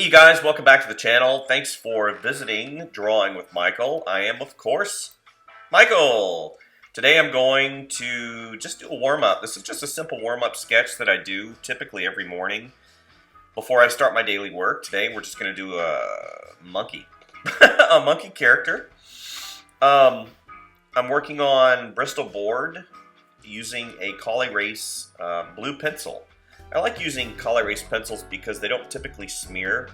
you guys, welcome back to the channel. Thanks for visiting Drawing with Michael. I am, of course, Michael. Today I'm going to just do a warm-up. This is just a simple warm-up sketch that I do typically every morning before I start my daily work. Today we're just going to do a monkey, a monkey character. I'm working on Bristol board using a Col Erase blue pencil. I like using Col Erase pencils because they don't typically smear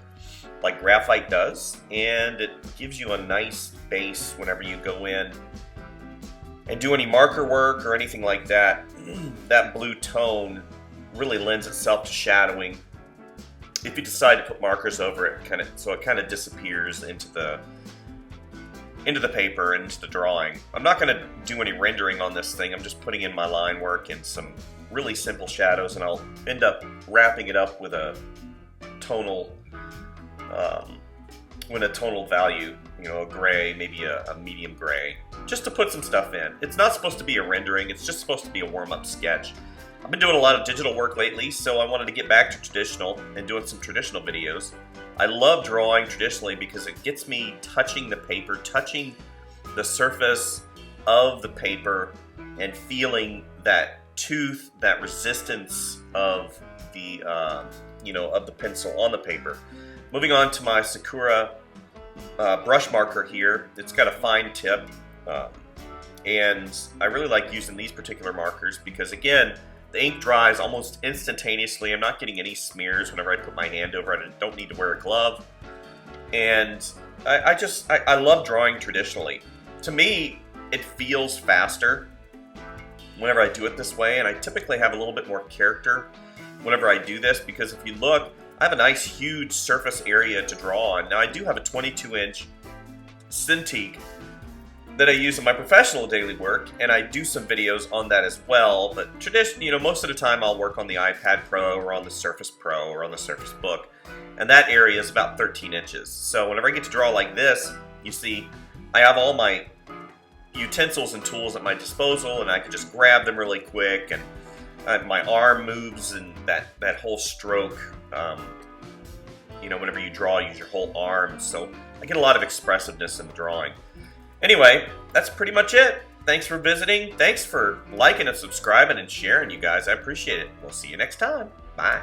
like graphite does, and it gives you a nice base whenever you go in and do any marker work or anything like that. That blue tone really lends itself to shadowing. If you decide to put markers over it, it kind of disappears into the paper and into the drawing. I'm not going to do any rendering on this thing. I'm just putting in my line work and some really simple shadows, and I'll end up wrapping it up with a tonal value, you know, a gray, maybe a medium gray, just to put some stuff in. It's not supposed to be a rendering, it's just supposed to be a warm-up sketch. I've been doing a lot of digital work lately, so I wanted to get back to traditional and doing some traditional videos. I love drawing traditionally because it gets me touching the paper, touching the surface of the paper, and feeling that tooth, that resistance of the of the pencil on the paper. Moving on to my Sakura brush marker here. It's got a fine tip, and I really like using these particular markers because, again, the ink dries almost instantaneously. I'm not getting any smears whenever I put my hand over it. I don't need to wear a glove, and I love drawing traditionally. To me, it feels faster whenever I do it this way, and I typically have a little bit more character whenever I do this, because if you look, I have a nice huge surface area to draw on. Now I do have a 22-inch Cintiq that I use in my professional daily work, and I do some videos on that as well, but most of the time I'll work on the iPad Pro or on the Surface Pro or on the Surface Book, and that area is about 13 inches. So whenever I get to draw like this, you see I have all my utensils and tools at my disposal, and I can just grab them really quick, and my arm moves, and that whole stroke, whenever you draw, use your whole arm, so I get a lot of expressiveness in the drawing. Anyway, that's pretty much it. Thanks for visiting. Thanks for liking and subscribing and sharing, you guys. I appreciate it. We'll see you next time. Bye.